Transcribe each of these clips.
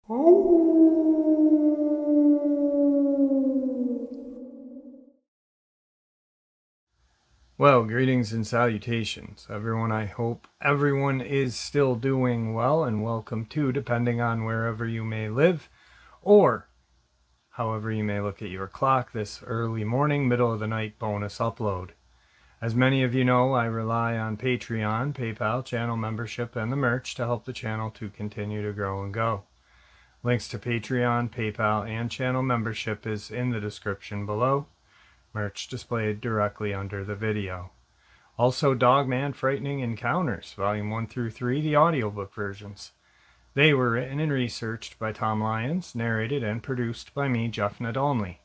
Well, greetings and salutations, everyone. I hope everyone is still doing well, and welcome to, depending on wherever you may live, or however you may look at your clock, this early morning, middle of the night bonus upload. As many of you know, I rely on Patreon, PayPal, channel membership, and the merch to help the channel to continue to grow and go. Links to Patreon, PayPal, and channel membership is in the description below. Merch displayed directly under the video. Also, Dogman Frightening Encounters, Volume 1 through 3, the audiobook versions. They were written and researched by Tom Lyons, narrated and produced by me, Jeff Nadolny.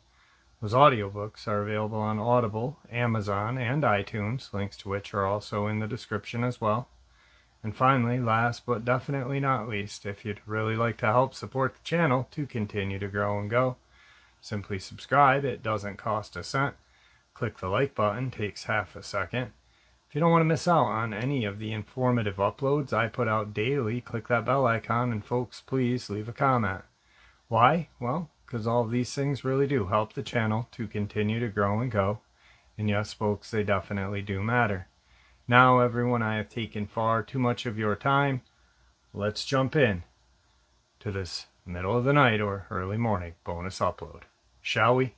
Those audiobooks are available on Audible, Amazon, and iTunes, links to which are also in the description as well. And finally, last but definitely not least, if you'd really like to help support the channel to continue to grow and go, simply subscribe. It doesn't cost a cent. Click the like button, takes half a second. If you don't want to miss out on any of the informative uploads I put out daily, click that bell icon, and folks, please leave a comment. Why? Well, because all of these things really do help the channel to continue to grow and go. And yes, folks, they definitely do matter. Now, everyone, I have taken far too much of your time. Let's jump in to this middle of the night or early morning bonus upload. Shall we?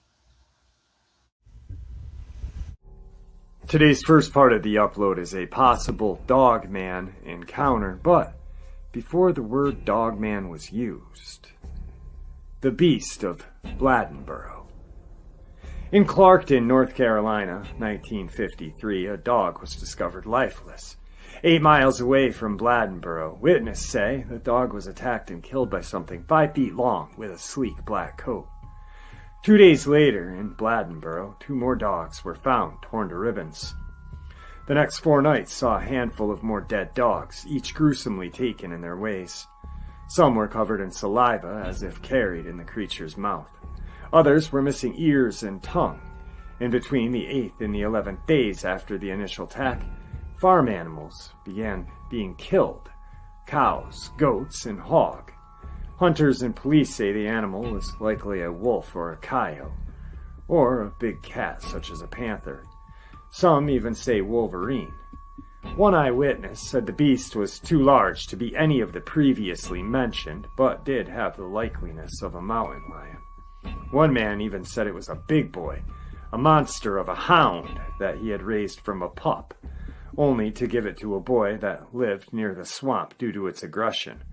Today's first part of the upload is a possible Dogman encounter, but before the word Dogman was used, the Beast of Bladenboro. In Clarkton, North Carolina, 1953, a dog was discovered lifeless. 8 miles away from Bladenboro, witnesses say the dog was attacked and killed by something 5 feet long with a sleek black coat. 2 days later, in Bladenboro, 2 more dogs were found, torn to ribbons. The next 4 nights saw a handful of more dead dogs, each gruesomely taken in their ways. Some were covered in saliva, as if carried in the creature's mouth. Others were missing ears and tongue. In between the 8th and the 11th days after the initial attack, farm animals began being killed: cows, goats, and hog. Hunters and police say the animal was likely a wolf or a coyote, or a big cat such as a panther. Some even say wolverine. One eyewitness said the beast was too large to be any of the previously mentioned, but did have the likeliness of a mountain lion. One man even said it was a big boy, a monster of a hound that he had raised from a pup, only to give it to a boy that lived near the swamp due to its aggression.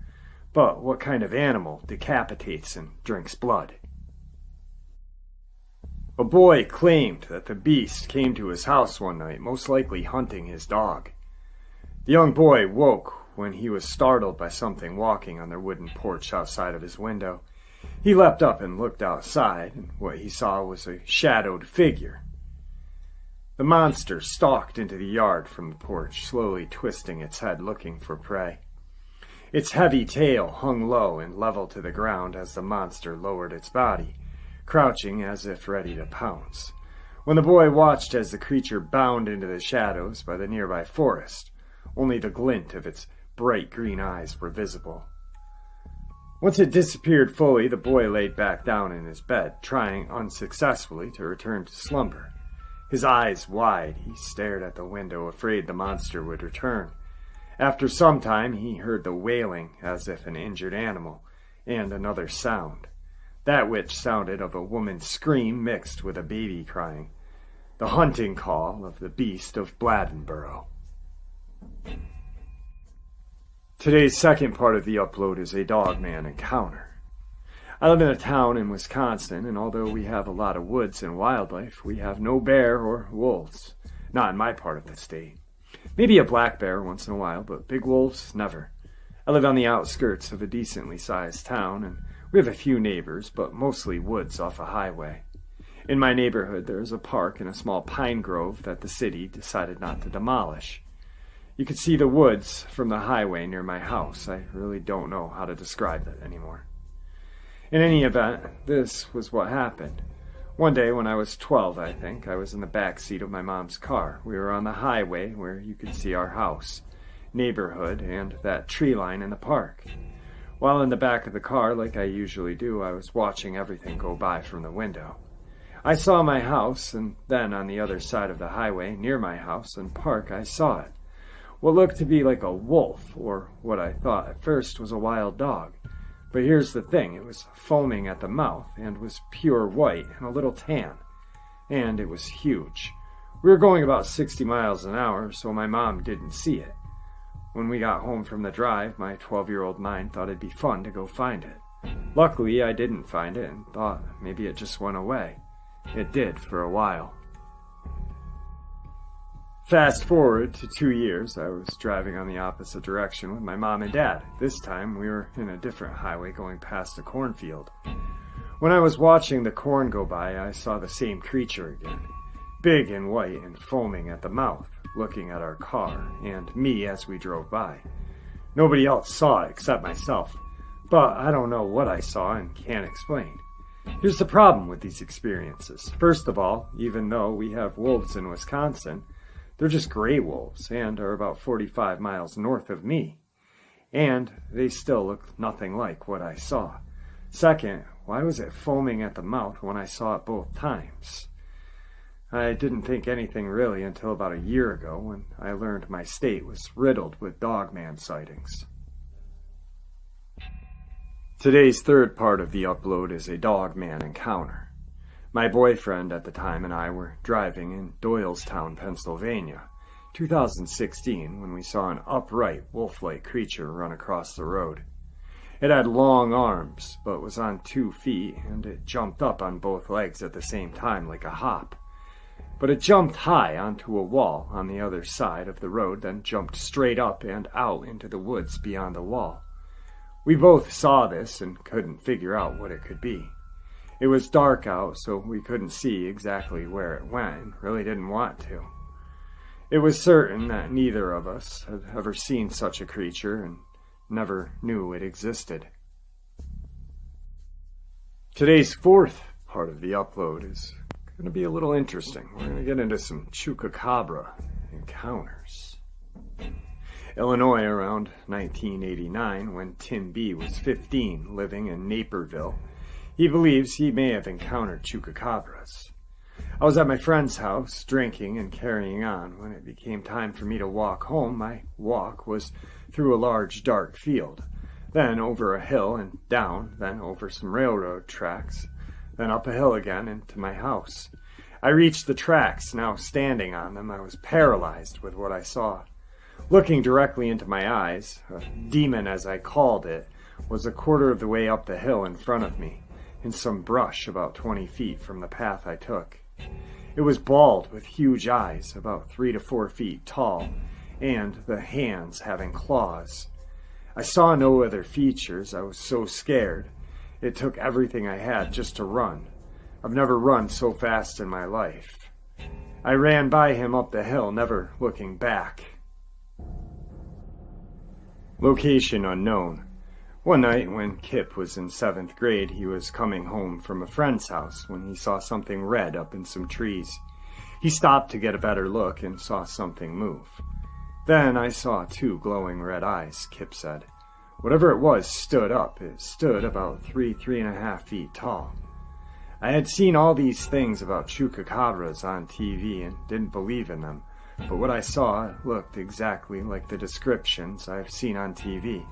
But what kind of animal decapitates and drinks blood? A boy claimed that the beast came to his house one night, most likely hunting his dog. The young boy woke when he was startled by something walking on their wooden porch outside of his window. He leapt up and looked outside, and what he saw was a shadowed figure. The monster stalked into the yard from the porch, slowly twisting its head looking for prey. Its heavy tail hung low and level to the ground as the monster lowered its body, crouching as if ready to pounce. When the boy watched as the creature bounded into the shadows by the nearby forest, only the glint of its bright green eyes were visible. Once it disappeared fully, the boy laid back down in his bed, trying unsuccessfully to return to slumber. His eyes wide, he stared at the window, afraid the monster would return. After some time, he heard the wailing as if an injured animal, and another sound, that which sounded of a woman's scream mixed with a baby crying, the hunting call of the Beast of Bladenboro. Today's second part of the upload is a Dogman encounter. I live in a town in Wisconsin, and although we have a lot of woods and wildlife, we have no bear or wolves, not in my part of the state. Maybe a black bear once in a while, but big wolves, never. I live on the outskirts of a decently sized town, and we have a few neighbors, but mostly woods off a highway. In my neighborhood, there is a park and a small pine grove that the city decided not to demolish. You could see the woods from the highway near my house. I really don't know how to describe it anymore. In any event, this was what happened. One day when I was 12, I think, I was in the back seat of my mom's car. We were on the highway where you could see our house, neighborhood, and that tree line in the park. While in the back of the car, like I usually do, I was watching everything go by from the window. I saw my house, and then on the other side of the highway, near my house and park, I saw it. What looked to be like a wolf, or what I thought at first was a wild dog. But here's the thing, it was foaming at the mouth, and was pure white and a little tan. And it was huge. We were going about 60 miles an hour, so my mom didn't see it. When we got home from the drive, my 12-year-old mind thought it'd be fun to go find it. Luckily, I didn't find it and thought maybe it just went away. It did for a while. Fast forward to 2 years, I was driving on the opposite direction with my mom and dad. This time, we were in a different highway going past a cornfield. When I was watching the corn go by, I saw the same creature again. Big and white and foaming at the mouth, looking at our car, and me as we drove by. Nobody else saw it except myself, but I don't know what I saw and can't explain. Here's the problem with these experiences. First of all, even though we have wolves in Wisconsin, they're just gray wolves and are about 45 miles north of me. And they still look nothing like what I saw. Second, why was it foaming at the mouth when I saw it both times? I didn't think anything really until about a year ago when I learned my state was riddled with Dogman sightings. Today's third part of the upload is a Dogman encounter. My boyfriend at the time and I were driving in Doylestown, Pennsylvania, 2016, when we saw an upright wolf-like creature run across the road. It had long arms, but was on 2 feet, and it jumped up on both legs at the same time like a hop. But it jumped high onto a wall on the other side of the road, then jumped straight up and out into the woods beyond the wall. We both saw this and couldn't figure out what it could be. It was dark out, so we couldn't see exactly where it went and really didn't want to. It was certain that neither of us had ever seen such a creature and never knew it existed. Today's fourth part of the upload is going to be a little interesting. We're going to get into some chupacabra encounters. Illinois around 1989, when Tim B. was 15, living in Naperville. He believes he may have encountered chupacabras. I was at my friend's house, drinking and carrying on. When it became time for me to walk home, my walk was through a large, dark field, then over a hill and down, then over some railroad tracks, then up a hill again into my house. I reached the tracks. Now standing on them, I was paralyzed with what I saw. Looking directly into my eyes, a demon as I called it, was a quarter of the way up the hill in front of me, in some brush about 20 feet from the path I took. It was bald with huge eyes, about 3 to 4 feet tall, and the hands having claws. I saw no other features. I was so scared. It took everything I had just to run. I've never run so fast in my life. I ran by him up the hill, never looking back. Location unknown. One night when Kip was in 7th grade, he was coming home from a friend's house when he saw something red up in some trees. He stopped to get a better look and saw something move. Then I saw 2 glowing red eyes, Kip said. Whatever it was stood up. It stood about 3.5 feet tall. I had seen all these things about chupacabras on TV and didn't believe in them, but what I saw looked exactly like the descriptions I've seen on TV.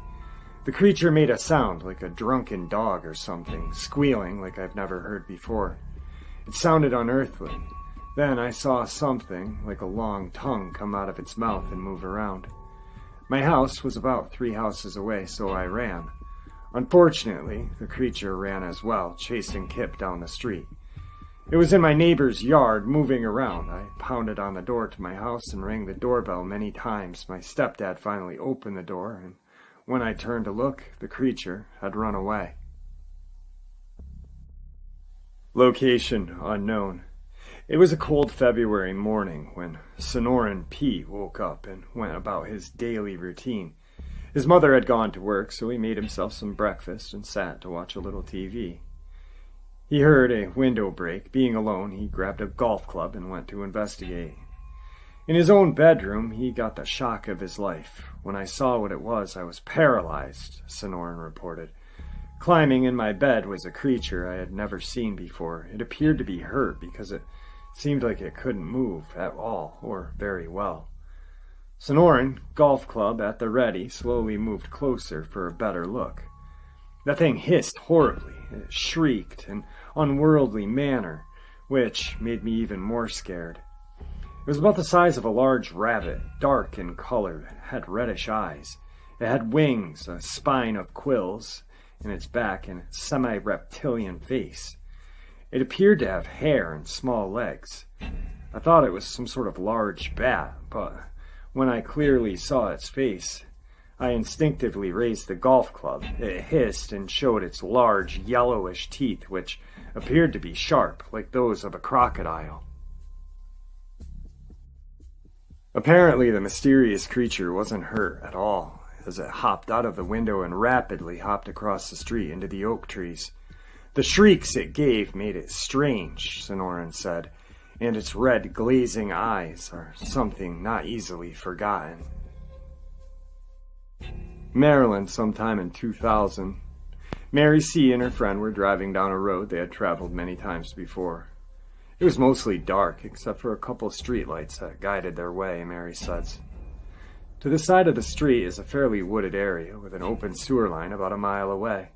The creature made a sound like a drunken dog or something, squealing like I've never heard before. It sounded unearthly. Then I saw something like a long tongue come out of its mouth and move around. My house was about 3 houses away, so I ran. Unfortunately, the creature ran as well, chasing Kip down the street. It was in my neighbor's yard, moving around. I pounded on the door to my house and rang the doorbell many times. My stepdad finally opened the door, and when I turned to look, the creature had run away. Location unknown. It was a cold February morning when Sonoran P. woke up and went about his daily routine. His mother had gone to work, so he made himself some breakfast and sat to watch a little TV. He heard a window break. Being alone, he grabbed a golf club and went to investigate. In his own bedroom, he got the shock of his life. When I saw what it was, I was paralyzed, Sonoran reported. Climbing in my bed was a creature I had never seen before. It appeared to be hurt because it seemed like it couldn't move at all, or very well. Sonoran, golf club at the ready, slowly moved closer for a better look. The thing hissed horribly. It shrieked in an unworldly manner, which made me even more scared. It was about the size of a large rabbit, dark in color. It had reddish eyes. It had wings, a spine of quills in its back, and a semi-reptilian face. It appeared to have hair and small legs. I thought it was some sort of large bat, but when I clearly saw its face, I instinctively raised the golf club. It hissed and showed its large, yellowish teeth, which appeared to be sharp, like those of a crocodile. Apparently, the mysterious creature wasn't hurt at all, as it hopped out of the window and rapidly hopped across the street into the oak trees. The shrieks it gave made it strange, Sonoran said, and its red, glazing eyes are something not easily forgotten. Maryland, sometime in 2000. Mary C. and her friend were driving down a road they had traveled many times before. It was mostly dark, except for a couple streetlights that guided their way, Mary says. To the side of the street is a fairly wooded area with an open sewer line about a mile away.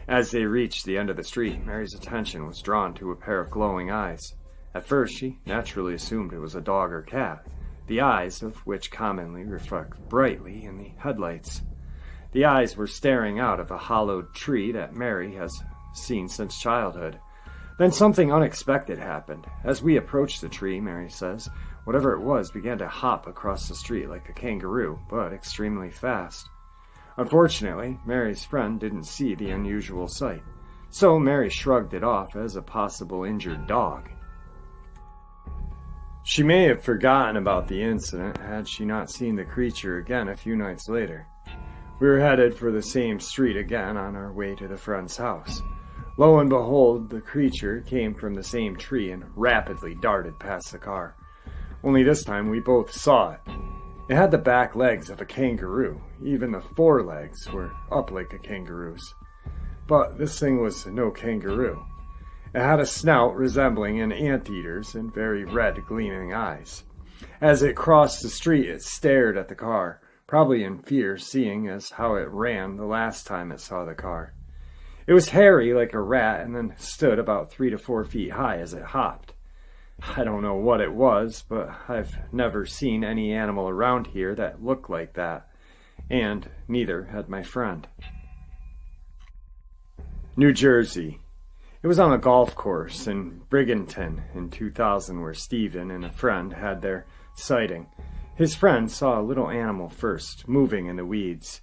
As they reached the end of the street, Mary's attention was drawn to a pair of glowing eyes. At first, she naturally assumed it was a dog or cat, the eyes of which commonly reflect brightly in the headlights. The eyes were staring out of a hollowed tree that Mary has seen since childhood. Then something unexpected happened. As we approached the tree, Mary says, whatever it was began to hop across the street like a kangaroo, but extremely fast. Unfortunately, Mary's friend didn't see the unusual sight, so Mary shrugged it off as a possible injured dog. She may have forgotten about the incident had she not seen the creature again a few nights later. We were headed for the same street again on our way to the friend's house. Lo and behold, the creature came from the same tree and rapidly darted past the car. Only this time we both saw it. It had the back legs of a kangaroo. Even the forelegs were up like a kangaroo's. But this thing was no kangaroo. It had a snout resembling an anteater's and very red gleaming eyes. As it crossed the street, it stared at the car, probably in fear, seeing as how it ran the last time it saw the car. It was hairy like a rat and then stood about 3 to 4 feet high as it hopped. I don't know what it was, but I've never seen any animal around here that looked like that, and neither had my friend. New Jersey. It was on a golf course in Brigantine in 2000 where Stephen and a friend had their sighting. His friend saw a little animal first, moving in the weeds.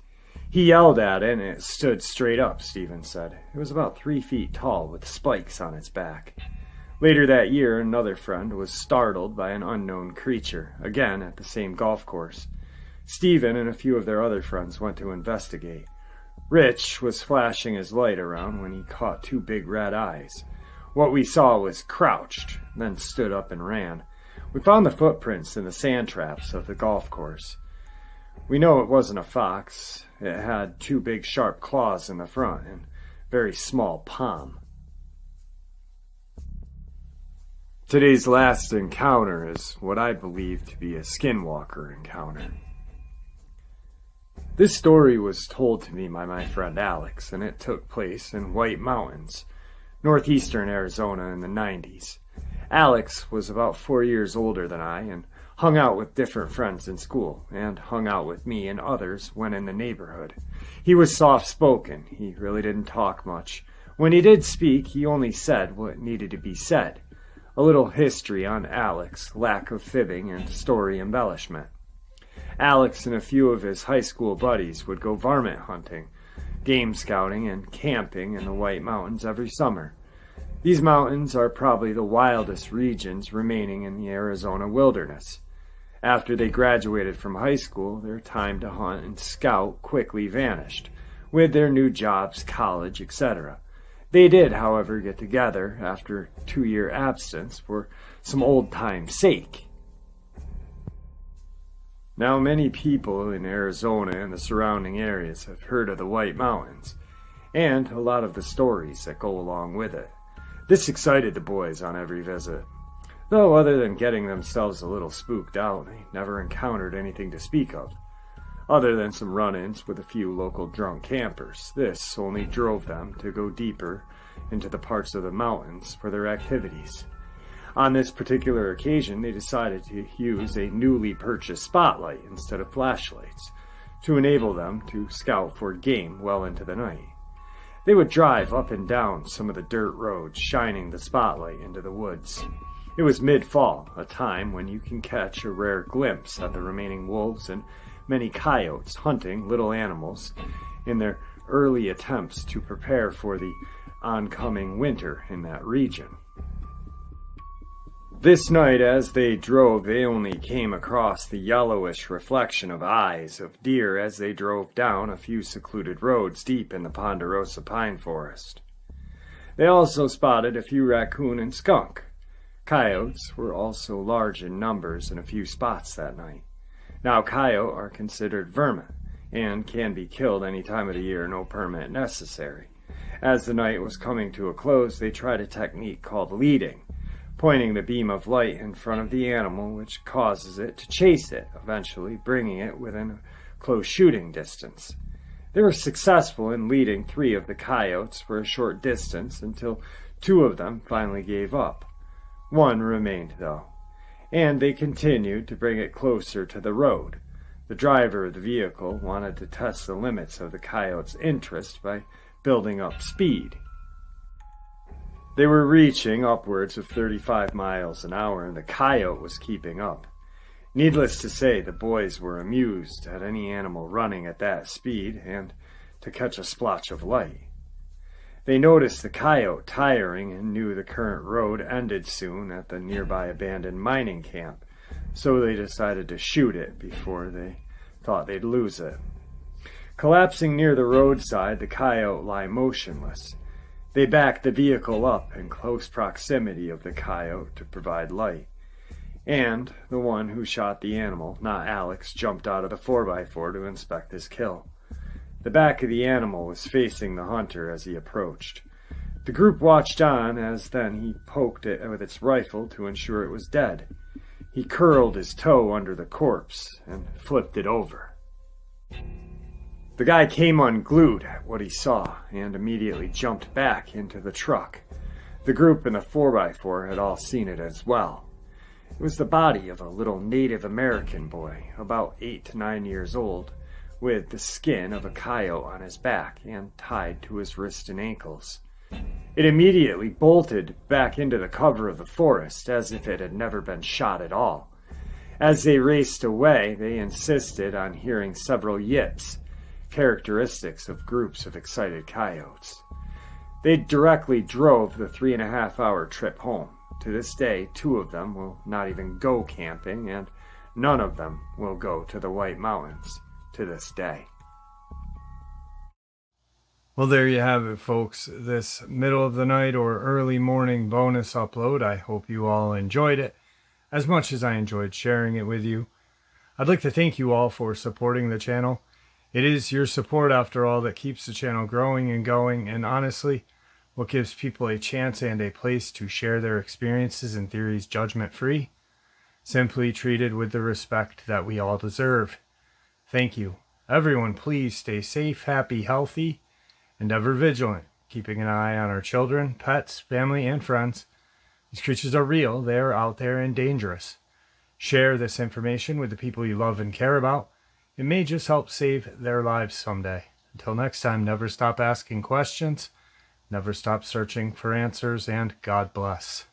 He yelled at it and it stood straight up, Stephen said. It was about 3 feet tall with spikes on its back. Later that year, another friend was startled by an unknown creature, again at the same golf course. Stephen and a few of their other friends went to investigate. Rich was flashing his light around when he caught 2 big red eyes. What we saw was crouched, then stood up and ran. We found the footprints in the sand traps of the golf course. We know it wasn't a fox. It had 2 big sharp claws in the front and very small palm. Today's last encounter is what I believe to be a skinwalker encounter. This story was told to me by my friend Alex, and it took place in White Mountains, northeastern Arizona in the 90s. Alex was about 4 years older than I and hung out with different friends in school, and hung out with me and others when in the neighborhood. He was soft-spoken. He really didn't talk much. When he did speak, he only said what needed to be said. A little history on Alex, lack of fibbing, and story embellishment. Alex and a few of his high school buddies would go varmint hunting, game scouting, and camping in the White Mountains every summer. These mountains are probably the wildest regions remaining in the Arizona wilderness. After they graduated from high school, their time to hunt and scout quickly vanished, with their new jobs, college, etc. They did, however, get together after a 2-year absence for some old time's sake. Now, many people in Arizona and the surrounding areas have heard of the White Mountains, and a lot of the stories that go along with it. This excited the boys on every visit. Though other than getting themselves a little spooked out, they never encountered anything to speak of, other than some run-ins with a few local drunk campers. This only drove them to go deeper into the parts of the mountains for their activities. On this particular occasion, they decided to use a newly purchased spotlight instead of flashlights to enable them to scout for game well into the night. They would drive up and down some of the dirt roads, shining the spotlight into the woods. It was mid-fall, a time when you can catch a rare glimpse at the remaining wolves and many coyotes hunting little animals in their early attempts to prepare for the oncoming winter in that region. This night, as they drove, they only came across the yellowish reflection of eyes of deer as they drove down a few secluded roads deep in the ponderosa pine forest. They also spotted a few raccoon and skunk. Coyotes were also large in numbers in a few spots that night. Now, coyote are considered vermin and can be killed any time of the year, no permit necessary. As the night was coming to a close, they tried a technique called leading, pointing the beam of light in front of the animal, which causes it to chase it, eventually bringing it within close shooting distance. They were successful in leading 3 of the coyotes for a short distance until 2 of them finally gave up. 1 remained, though, and they continued to bring it closer to the road. The driver of the vehicle wanted to test the limits of the coyote's interest by building up speed. They were reaching upwards of 35 miles an hour, and the coyote was keeping up. Needless to say, the boys were amused at any animal running at that speed and to catch a splotch of light. They noticed the coyote tiring and knew the current road ended soon at the nearby abandoned mining camp, so they decided to shoot it before they thought they'd lose it. Collapsing near the roadside, the coyote lay motionless. They backed the vehicle up in close proximity of the coyote to provide light, and the one who shot the animal, not Alex, jumped out of the 4x4 to inspect his kill. The back of the animal was facing the hunter as he approached. The group watched on as then he poked it with its rifle to ensure it was dead. He curled his toe under the corpse and flipped it over. The guy came unglued at what he saw and immediately jumped back into the truck. The group in the 4x4 had all seen it as well. It was the body of a little Native American boy, about 8 to 9 years old, with the skin of a coyote on his back and tied to his wrists and ankles. It immediately bolted back into the cover of the forest as if it had never been shot at all. As they raced away, they insisted on hearing several yips, characteristics of groups of excited coyotes. They directly drove the 3.5-hour trip home. To this day, 2 of them will not even go camping, and none of them will go to the White Mountains to this day. Well, there you have it, folks. This middle of the night or early morning bonus upload. I hope you all enjoyed it as much as I enjoyed sharing it with you. I'd like to thank you all for supporting the channel. It is your support, after all, that keeps the channel growing and going, and honestly, what gives people a chance and a place to share their experiences and theories judgment-free, simply treated with the respect that we all deserve. Thank you. Everyone, please stay safe, happy, healthy, and ever vigilant, keeping an eye on our children, pets, family, and friends. These creatures are real. They are out there and dangerous. Share this information with the people you love and care about. It may just help save their lives someday. Until next time, never stop asking questions, never stop searching for answers, and God bless.